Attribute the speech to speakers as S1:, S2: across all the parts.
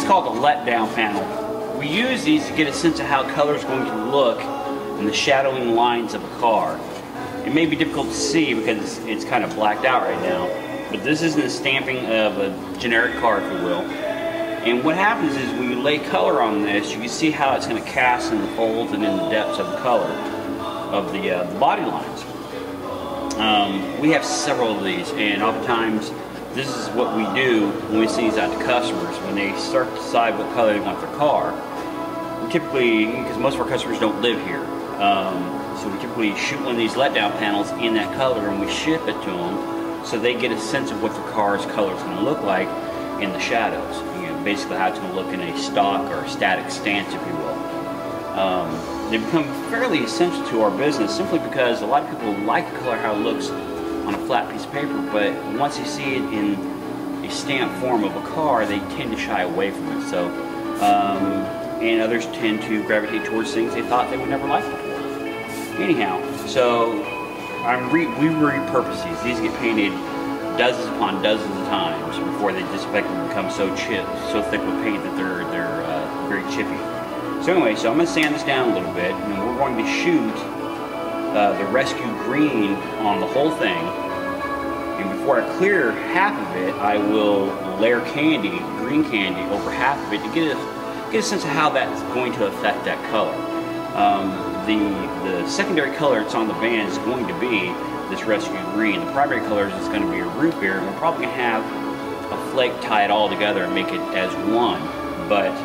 S1: called a letdown panel. We use these to get a sense of how color is going to look in the shadowing lines of a car. It may be difficult to see because it's kind of blacked out right now, but this isn't a stamping of a generic car, if you will. And what happens is when you lay color on this, you can see how it's going to cast in the folds and in the depths of the color of the body lines. We have several of these, and oftentimes this is what we do when we send these out to customers. When they start to decide what color they want their car, we typically, because most of our customers don't live here, so we typically shoot one of these letdown panels in that color and we ship it to them so they get a sense of what the car's color is going to look like in the shadows. You know, basically how it's going to look in a stock or a static stance, if you will. They become fairly essential to our business simply because a lot of people like the color how it looks on a flat piece of paper, but once they see it in a stamped form of a car, they tend to shy away from it. So, and others tend to gravitate towards things they thought they would never like before. Anyhow, so we repurpose these. These get painted dozens upon dozens of times before they disinfect and become so thick with paint that they're very chippy. So anyway, so I'm going to sand this down a little bit, and we're going to shoot the rescue green on the whole thing. And before I clear half of it, I will layer candy, green candy, over half of it to get a sense of how that's going to affect that color. The secondary color that's on the van is going to be this rescue green. The primary color is going to be a root beer, and we're probably going to have a flake tie it all together and make it as one. But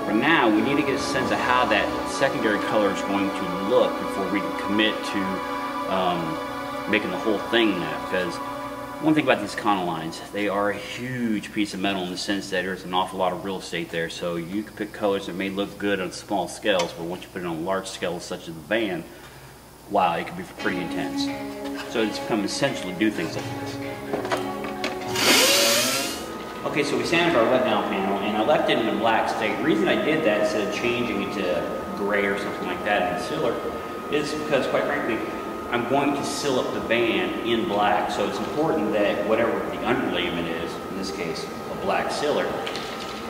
S1: for now, we need to get a sense of how that secondary color is going to look before we can commit to making the whole thing that. Because one thing about these Econolines, they are a huge piece of metal in the sense that there's an awful lot of real estate there. So you can pick colors that may look good on small scales, but once you put it on large scales such as the van, wow, it can be pretty intense. So it's become essential to do things like this. Okay, so we sanded our letdown panel, and I left it in a black state. The reason I did that instead of changing it to gray or something like that in the sealer is because, quite frankly, I'm going to seal up the van in black. So it's important that whatever the underlayment is, in this case a black sealer,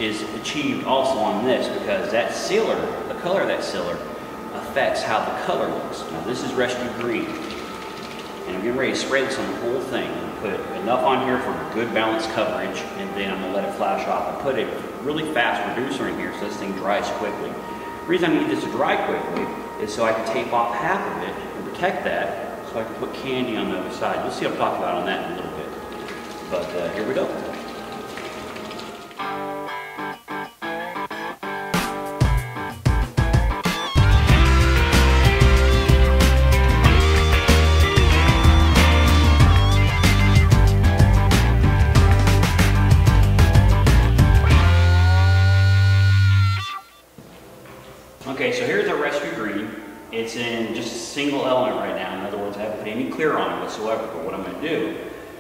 S1: is achieved also on this, because that sealer, the color of that sealer, affects how the color looks. Now this is rescue green, and I'm getting ready to spray this on the whole thing. Put enough on here for good balanced coverage, and then I'm going to let it flash off. I put a really fast reducer in here so this thing dries quickly. The reason I need this to dry quickly is so I can tape off half of it and protect that, so I can put candy on the other side. You'll see what I'm talking about on that in a little bit. But here we go. Okay, so here's our rescue green. It's in just a single element right now. In other words, I haven't put any clear on it whatsoever. But what I'm going to do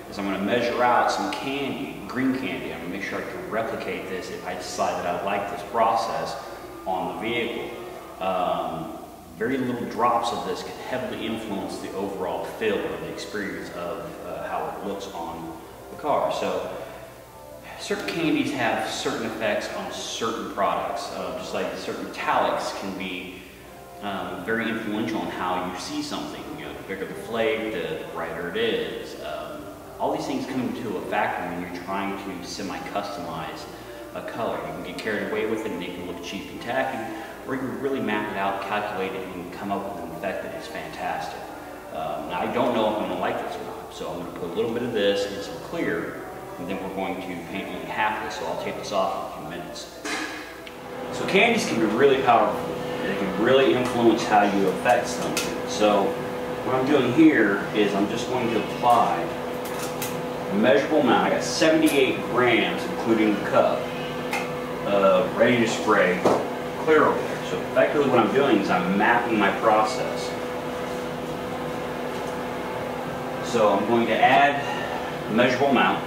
S1: is I'm going to measure out some candy, green candy. I'm going to make sure I can replicate this if I decide that I like this process on the vehicle. Very little drops of this can heavily influence the overall feel or the experience of how it looks on the car. So certain candies have certain effects on certain products, just like certain metallics can be very influential on how you see something. You know, the bigger the flake, the brighter it is. All these things come into a factor when you're trying to semi-customize a color. You can get carried away with it and it can look cheap and tacky, or you can really map it out, calculate it, and come up with an effect that is fantastic. Now I don't know if I'm going to like this or not, so I'm going to put a little bit of this and some clear, and then we're going to paint only half of this, so I'll tape this off in a few minutes. So candies can be really powerful. They can really influence how you affect something. So what I'm doing here is I'm just going to apply a measurable amount. I got 78 grams, including the cup, ready to spray clear over there. So effectively what I'm doing is I'm mapping my process. So I'm going to add a measurable amount,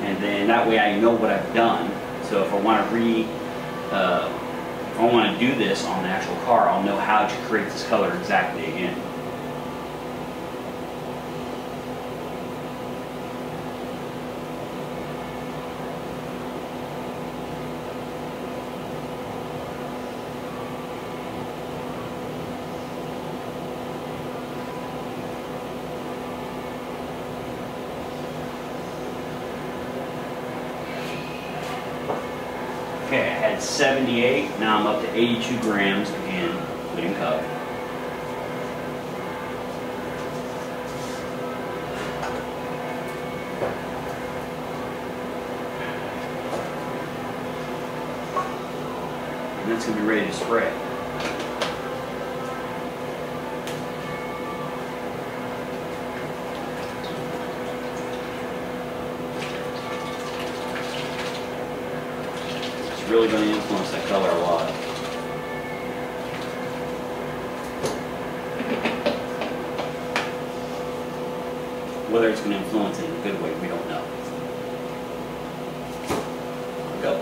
S1: and then that way I know what I've done. So if I want to do this on the actual car, I'll know how to create this color exactly again. Okay, I had 78, now I'm up to 82 grams in including cup. And that's going to be ready to spray. Really going to influence that color a lot. Whether it's going to influence it in a good way, we don't know. Go.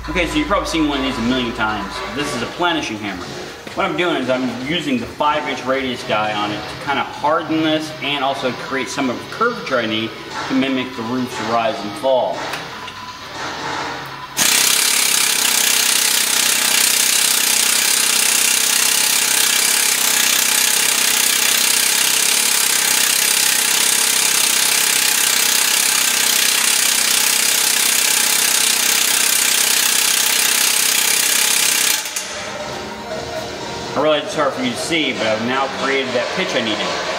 S1: Okay, so you've probably seen one of these a million times. This is a planishing hammer. What I'm doing is I'm using the 5-inch radius die on it to kind of harden this and also create some of the curvature I need to mimic the roof's rise and fall. I realize it's hard for you to see, but I've now created that pitch I needed.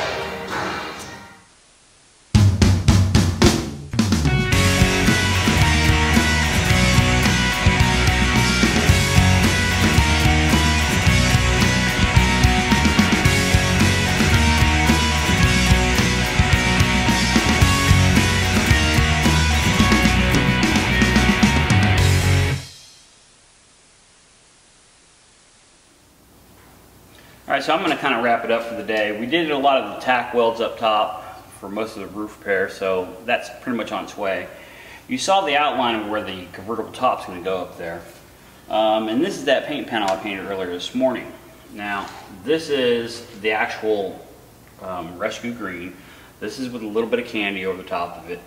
S1: Alright, so I'm going to kind of wrap it up for the day. We did a lot of the tack welds up top for most of the roof repair, so that's pretty much on its way. You saw the outline of where the convertible top's going to go up there. And this is that paint panel I painted earlier this morning. Now, this is the actual rescue green. This is with a little bit of candy over the top of it.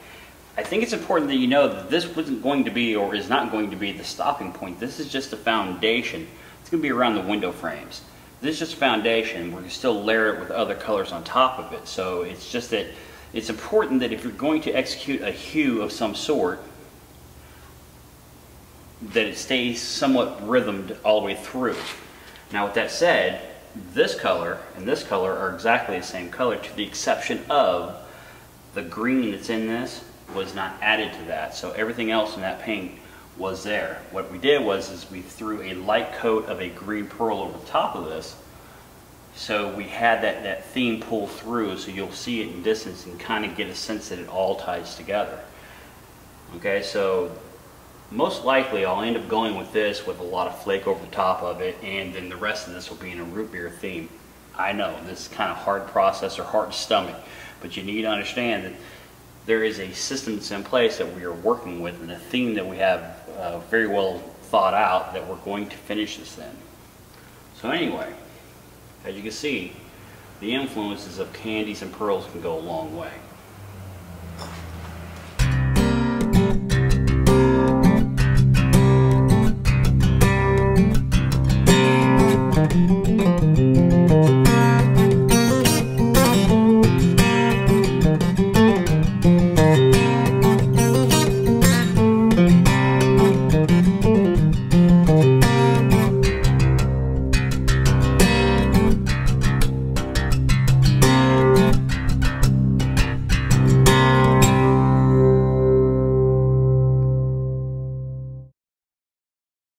S1: I think it's important that you know that this wasn't going to be, or is not going to be, the stopping point. This is just the foundation. It's going to be around the window frames. This is just foundation. We're going to still layer it with other colors on top of it. So it's just that it's important that if you're going to execute a hue of some sort, that it stays somewhat rhythmed all the way through. Now with that said, this color and this color are exactly the same color, to the exception of the green that's in this was not added to that. So everything else in that paint was there. What we did was we threw a light coat of a green pearl over the top of this, so we had that theme pull through, so you'll see it in distance and kind of get a sense that it all ties together. Okay, so most likely I'll end up going with this with a lot of flake over the top of it, and then the rest of this will be in a root beer theme. I know this is kind of hard process or hard to stomach, but you need to understand that there is a system that's in place that we are working with, and a theme that we have very well thought out that we're going to finish this in. So anyway, as you can see, the influences of candies and pearls can go a long way.